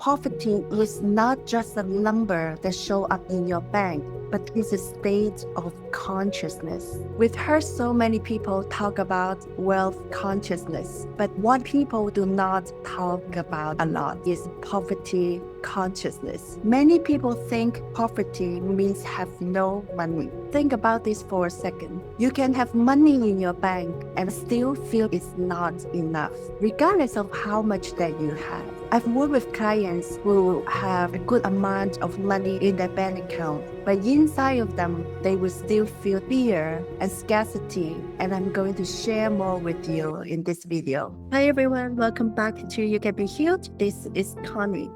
Poverty is not just a number that shows up in your bank, but it's a state of consciousness. We've heard so many people talk about wealth consciousness, but what people do not talk about a lot is poverty consciousness. Many people think poverty means have no money. Think about this for a second. You can have money in your bank and still feel it's not enough, regardless of how much that you have. I've worked with clients who have a good amount of money in their bank account, but inside of them, they will still feel fear and scarcity, and I'm going to share more with you in this video. Hi everyone, welcome back to You Can Be Healed. This is Connie.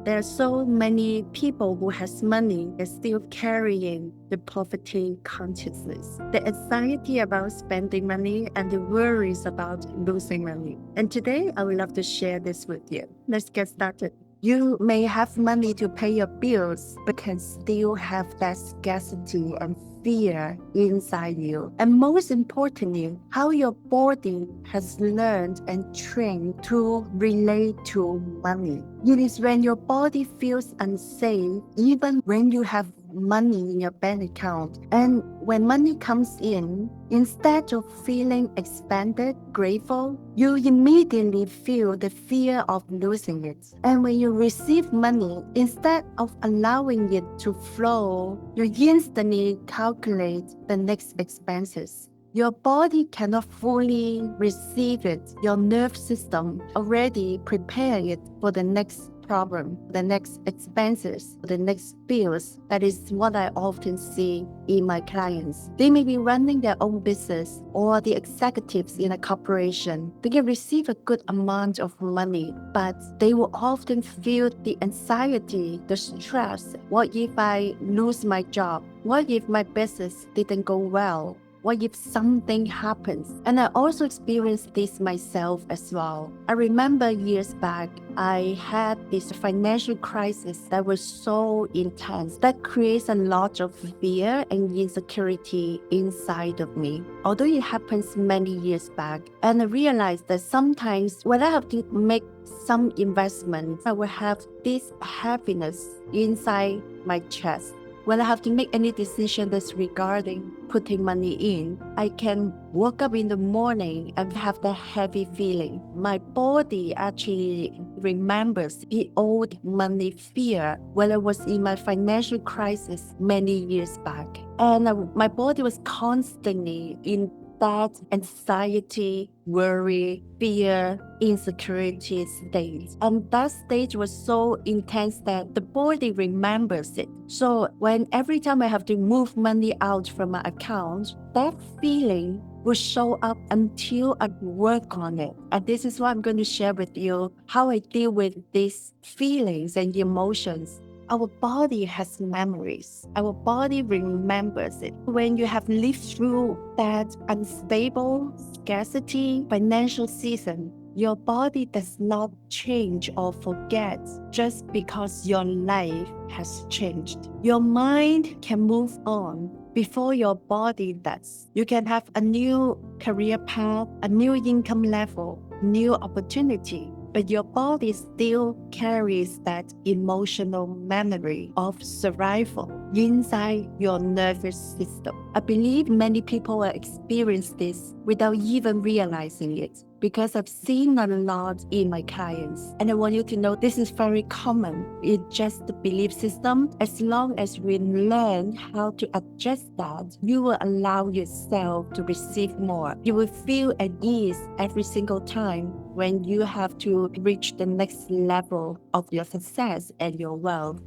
There are so many people who has money and still carrying the poverty consciousness, the anxiety about spending money, and the worries about losing money. And today, I would love to share this with you. Let's get started. You may have money to pay your bills, but can still have that scarcity and fear inside you. And most importantly, how your body has learned and trained to relate to money. It is when your body feels unsafe, even when you have money in your bank account. And when money comes in, instead of feeling expanded, grateful, you immediately feel the fear of losing it. And when you receive money, instead of allowing it to flow, you instantly calculate the next expenses. Your body cannot fully receive it. Your nerve system already prepared it for the next problem, the next expenses, the next bills. That is what I often see in my clients. They may be running their own business or the executives in a corporation. They can receive a good amount of money, but they will often feel the anxiety, the stress. What if I lose my job? What if my business didn't go well? What if something happens? And I also experienced this myself as well. I remember years back, I had this financial crisis that was so intense that creates a lot of fear and insecurity inside of me. Although it happens many years back, and I realized that sometimes when I have to make some investments, I will have this heaviness inside my chest. When I have to make any decision that's regarding putting money in, I can wake up in the morning and have that heavy feeling. My body actually remembers the old money fear when I was in my financial crisis many years back. And my body was constantly in that anxiety, worry, fear, insecurity state. And that stage was so intense that the body remembers it. So when every time I have to move money out from my account, that feeling will show up until I work on it. And this is what I'm going to share with you, how I deal with these feelings and emotions. Our body has memories. Our body remembers it. When you have lived through that unstable, scarcity, financial season, your body does not change or forget just because your life has changed. Your mind can move on before your body does. You can have a new career path, a new income level, new opportunity, but your body still carries that emotional memory of survival inside your nervous system. I believe many people will experience this without even realizing it, because I've seen a lot in my clients. And I want you to know this is very common. It's just the belief system. As long as we learn how to adjust that, you will allow yourself to receive more. You will feel at ease every single time when you have to reach the next level of your success and your wealth.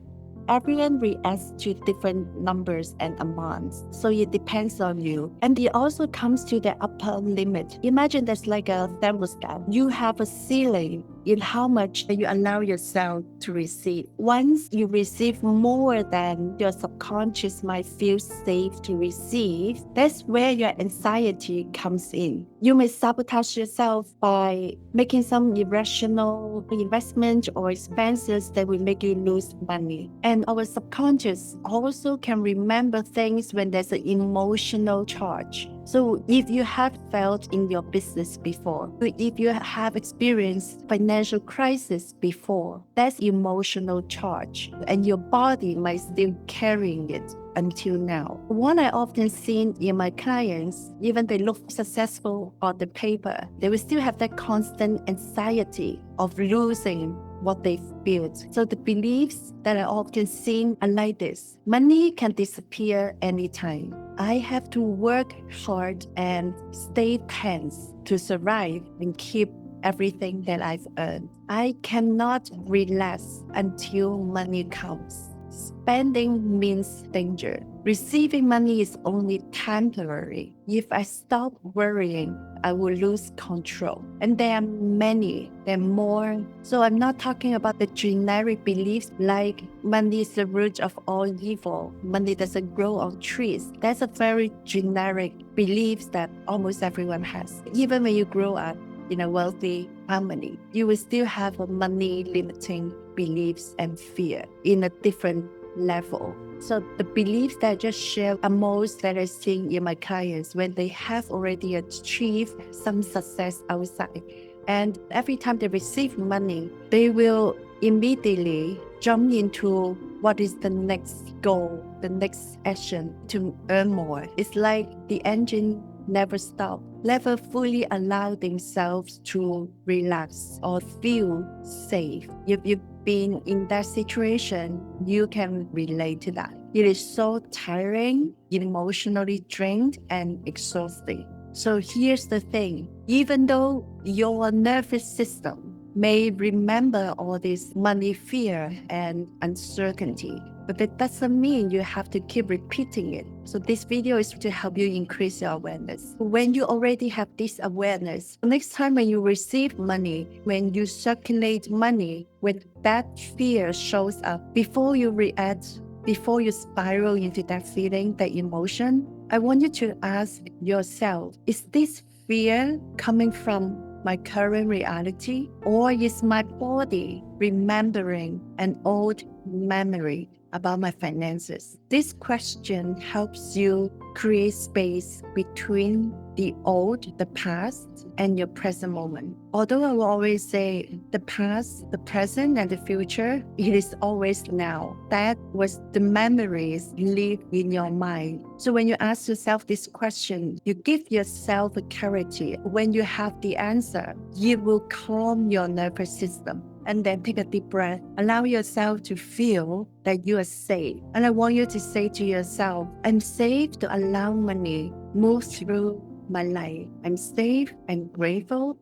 Everyone reacts to different numbers and amounts, so it depends on you. And it also comes to the upper limit. Imagine that's like a thermostat. You have a ceiling in how much you allow yourself to receive. Once you receive more than your subconscious might feel safe to receive, that's where your anxiety comes in. You may sabotage yourself by making some irrational investment or expenses that will make you lose money. And our subconscious also can remember things when there's an emotional charge. So if you have failed in your business before, if you have experienced financial crisis before, that's emotional charge and your body might still carrying it until now. What I often seen in my clients, even they look successful on the paper, they will still have that constant anxiety of losing what they've built. So the beliefs that I often seen are like this. Money can disappear anytime. I have to work hard and stay tense to survive and keep everything that I've earned. I cannot relax until money comes. Spending means danger. Receiving money is only temporary. If I stop worrying, I will lose control. And there are many, there are more. So I'm not talking about the generic beliefs like money is the root of all evil. Money doesn't grow on trees. That's a very generic belief that almost everyone has. Even when you grow up in a wealthy family, you will still have a money limiting beliefs and fear in a different level. So the beliefs that I just share are most that I see in my clients when they have already achieved some success outside. And every time they receive money, they will immediately jump into what is the next goal, the next action to earn more. It's like the engine never stop, never fully allow themselves to relax or feel safe. If you've been in that situation, you can relate to that. It is so tiring, emotionally drained, and exhausting. So here's the thing, even though your nervous system may remember all this money fear and uncertainty, but that doesn't mean you have to keep repeating it. So this video is to help you increase your awareness. When you already have this awareness, next time when you receive money, when you circulate money, when that fear shows up, before you react, before you spiral into that feeling, that emotion, I want you to ask yourself, is this fear coming from my current reality, or is my body remembering an old memory about my finances? This question helps you create space between the old, the past, and your present moment. Although I will always say the past, the present, and the future, it is always now. That was the memories live in your mind. So when you ask yourself this question, you give yourself a clarity. When you have the answer, you will calm your nervous system. And then take a deep breath. Allow yourself to feel that you are safe. And I want you to say to yourself, I'm safe to allow money move through my life. I'm safe and grateful.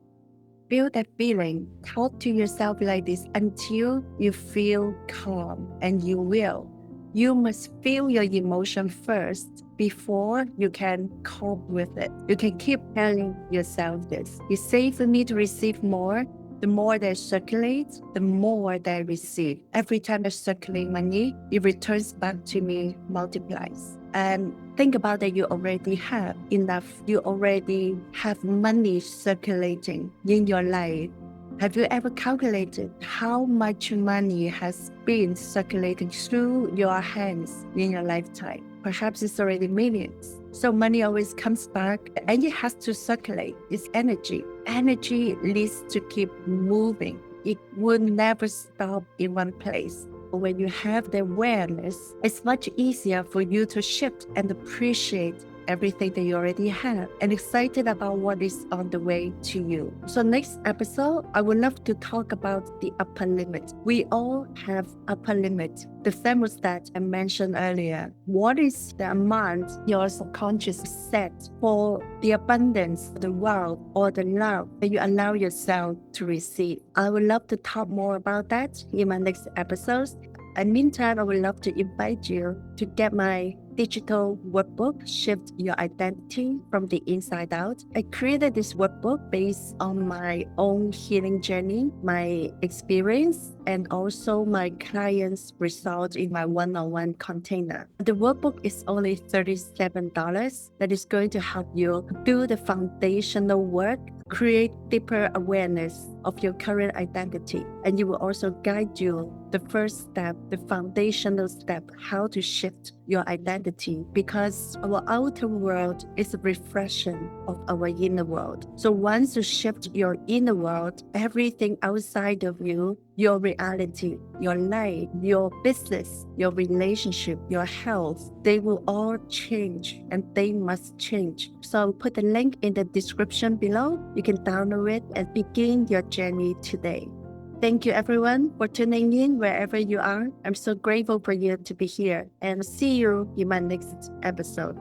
Feel that feeling. Talk to yourself like this until you feel calm, and you will. You must feel your emotion first before you can cope with it. You can keep telling yourself this. It's safe for me to receive more. The more they circulate, the more they receive. Every time I circulate money, it returns back to me, multiplies. And think about that you already have enough. You already have money circulating in your life. Have you ever calculated how much money has been circulating through your hands in your lifetime? Perhaps it's already millions. So money always comes back and it has to circulate. It's energy. Energy needs to keep moving. It will never stop in one place. When you have the awareness, it's much easier for you to shift and appreciate everything that you already have and excited about what is on the way to you. So next episode, I would love to talk about the upper limit. We all have upper limit. The thermostat I mentioned earlier. What is the amount your subconscious set for the abundance, the wealth, or the love that you allow yourself to receive? I would love to talk more about that in my next episodes. And meantime, I would love to invite you to get my digital workbook, Shift Your Identity from the Inside Out. I created this workbook based on my own healing journey, my experience, and also my clients' results in my one-on-one container. The workbook is only $37 that is going to help you do the foundational work, create deeper awareness of your current identity, and it will also guide you the first step, the foundational step, how to shift your identity, because our outer world is a reflection of our inner world. So once you shift your inner world, everything outside of you, your reality, your life, your business, your relationship, your health, they will all change, and they must change. So I'll put the link in the description below. You can download it and begin your journey today. Thank you everyone for tuning in wherever you are. I'm so grateful for you to be here, and see you in my next episode.